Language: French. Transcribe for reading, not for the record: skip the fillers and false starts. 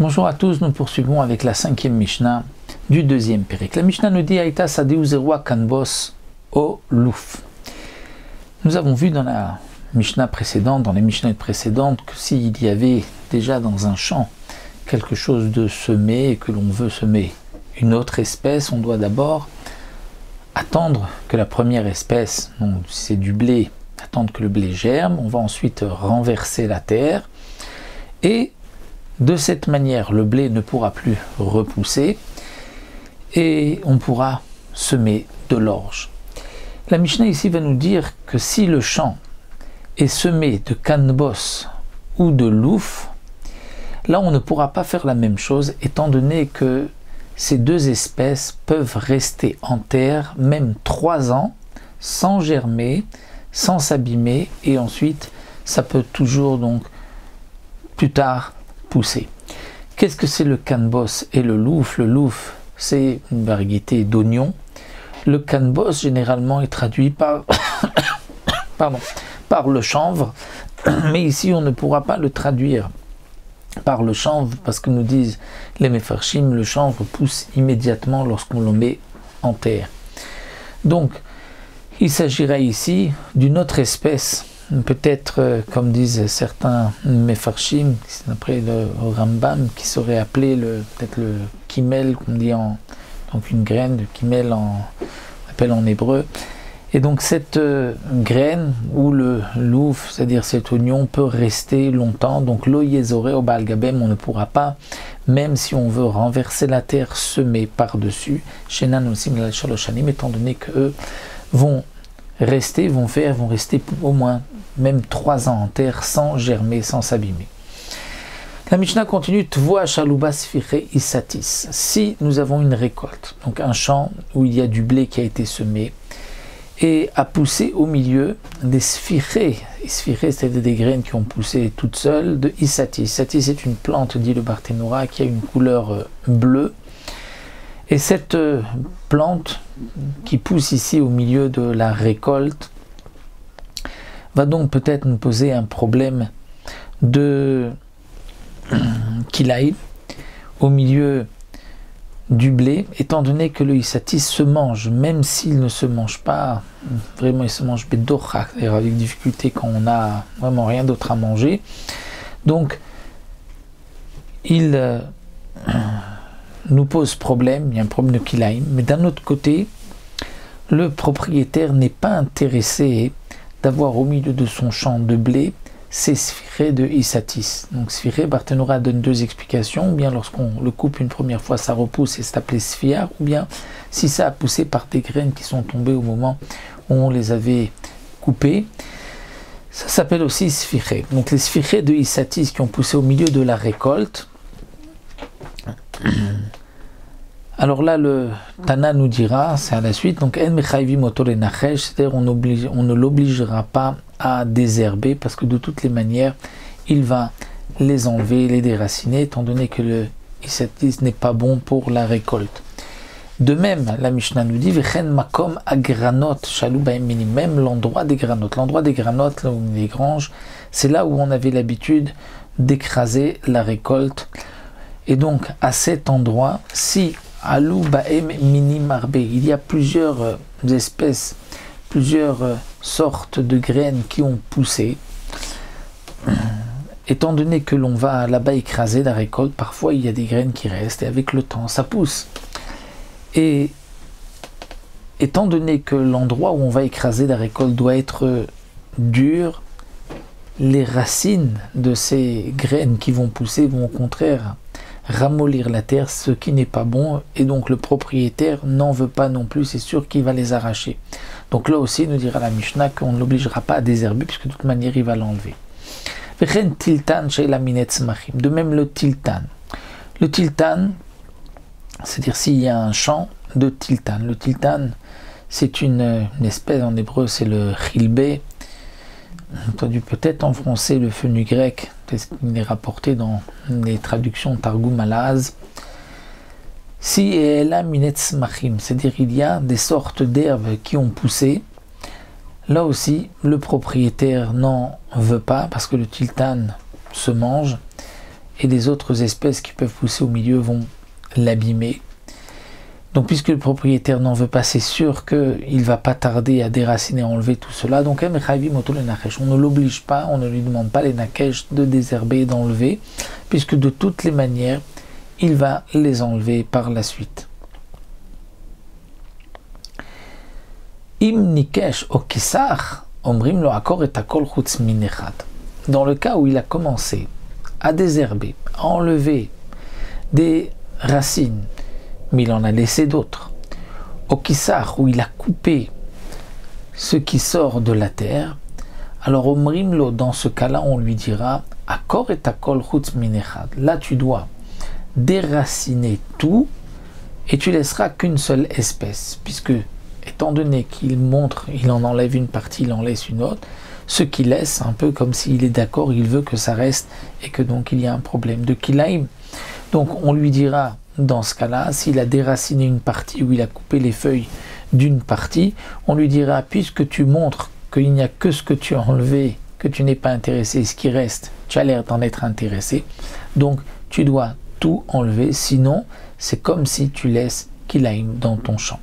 Bonjour à tous, nous poursuivons avec la 5e Mishnah du 2e Pérek. La Mishnah nous dit Aïta Sadeu Zerua Kanbos O Louf. Nous avons vu dans la Mishnah précédente, dans les Mishnahs précédentes, que s'il y avait déjà dans un champ quelque chose de semé et que l'on veut semer une autre espèce, on doit d'abord attendre que la première espèce, donc c'est du blé, attendre que le blé germe, on va ensuite renverser la terre et de cette manière, le blé ne pourra plus repousser et on pourra semer de l'orge. La Mishnah ici va nous dire que si le champ est semé de kanbos ou de louf, là on ne pourra pas faire la même chose étant donné que ces deux espèces peuvent rester en terre même 3 ans sans germer, sans s'abîmer et ensuite ça peut toujours donc plus tard pousser. Qu'est-ce que c'est le kanbos et le louf? Le louf, c'est une variété d'oignon. Le kanbos, généralement, est traduit par, par le chanvre, mais ici, on ne pourra pas le traduire par le chanvre, parce que nous disent les mefarshim, le chanvre pousse immédiatement lorsqu'on le met en terre. Donc, il s'agirait ici d'une autre espèce, peut-être, comme disent certains mefarshim, après le Rambam, qui serait appelé peut-être le kimel, qu'on dit donc une graine de kimel, on appelle en hébreu. Et donc cette graine, ou le louf, c'est-à-dire cet oignon, peut rester longtemps. Donc lo yezoré au Baal Gabem, on ne pourra pas, même si on veut renverser la terre, semer par-dessus, shenan osim la shaloshanim, étant donné qu'eux vont rester au moins même 3 ans en terre sans germer, sans s'abîmer. La Mishnah continue, Tvoa shaluba sfiré isatis. Si nous avons une récolte, donc un champ où il y a du blé qui a été semé et a poussé au milieu des sphirés, c'est-à-dire des graines qui ont poussé toutes seules, de isatis. Isatis c'est une plante, dit le Barthénora, qui a une couleur bleue. Et cette plante qui pousse ici au milieu de la récolte va donc peut-être nous poser un problème de kilaï au milieu du blé, étant donné que le isatis se mange, même s'il ne se mange pas, vraiment il se mange bedocha, c'est-à-dire avec difficulté quand on n'a vraiment rien d'autre à manger. Donc il nous pose problème, il y a un problème de kilaïm, mais d'un autre côté, le propriétaire n'est pas intéressé d'avoir au milieu de son champ de blé ces sphirés de isatis. Donc sphiré, Barthénora donne 2 explications, ou bien lorsqu'on le coupe une première fois ça repousse et c'est appelé sphire, ou bien si ça a poussé par des graines qui sont tombées au moment où on les avait coupées, ça s'appelle aussi sphiré. Donc les sphirés de isatis qui ont poussé au milieu de la récolte, alors là, le Tana nous dira, c'est à la suite, donc c'est-à-dire on ne l'obligera pas à désherber, parce que de toutes les manières, il va les enlever, les déraciner, étant donné que le isatis n'est pas bon pour la récolte. De même, la Mishnah nous dit, makom agranot, même l'endroit des granotes. L'endroit des granotes, là où les granges, c'est là où on avait l'habitude d'écraser la récolte. Et donc, à cet endroit, si Alou Baem Mini Marbe, il y a plusieurs espèces, plusieurs sortes de graines qui ont poussé. Étant donné que l'on va là-bas écraser la récolte, parfois il y a des graines qui restent et avec le temps ça pousse. Et étant donné que l'endroit où on va écraser la récolte doit être dur, les racines de ces graines qui vont pousser vont au contraire ramollir la terre, ce qui n'est pas bon, et donc le propriétaire n'en veut pas non plus, c'est sûr qu'il va les arracher. Donc là aussi, nous dira la Mishnah qu'on ne l'obligera pas à désherber, puisque de toute manière, il va l'enlever. De même le tiltan. Le tiltan, c'est-à-dire s'il y a un champ de tiltan. Le tiltan, c'est une espèce, en hébreu, c'est le chilbé. Entendu peut-être en français le fenu grec, parce qu'il est rapporté dans les traductions Targum Alaz. Si et la minetz machim, c'est-à-dire il y a des sortes d'herbes qui ont poussé, là aussi le propriétaire n'en veut pas parce que le tiltan se mange et les autres espèces qui peuvent pousser au milieu vont l'abîmer. Donc puisque le propriétaire n'en veut pas, c'est sûr qu'il ne va pas tarder à déraciner, enlever tout cela. Donc on ne l'oblige pas, on ne lui demande pas les nakesh de désherber et d'enlever, puisque de toutes les manières, il va les enlever par la suite. Im nikesh o kisar, omrim lo akor et akol chutz min echad. Dans le cas où il a commencé à désherber, à enlever des racines, mais il en a laissé d'autres. Au kisar, où il a coupé ce qui sort de la terre, alors omrimlo, dans ce cas-là, on lui dira akor et akol chutz min echad. Là, tu dois déraciner tout et tu laisseras qu'une seule espèce, puisque étant donné qu'il montre, il en enlève une partie, il en laisse une autre, ce qu'il laisse, un peu comme s'il est d'accord, il veut que ça reste et que donc il y a un problème de kilaïm. Donc on lui dira, dans ce cas-là, s'il a déraciné une partie ou il a coupé les feuilles d'une partie, on lui dira, puisque tu montres qu'il n'y a que ce que tu as enlevé, que tu n'es pas intéressé, ce qui reste, tu as l'air d'en être intéressé, donc tu dois tout enlever, sinon c'est comme si tu laisses kilaïm dans ton champ.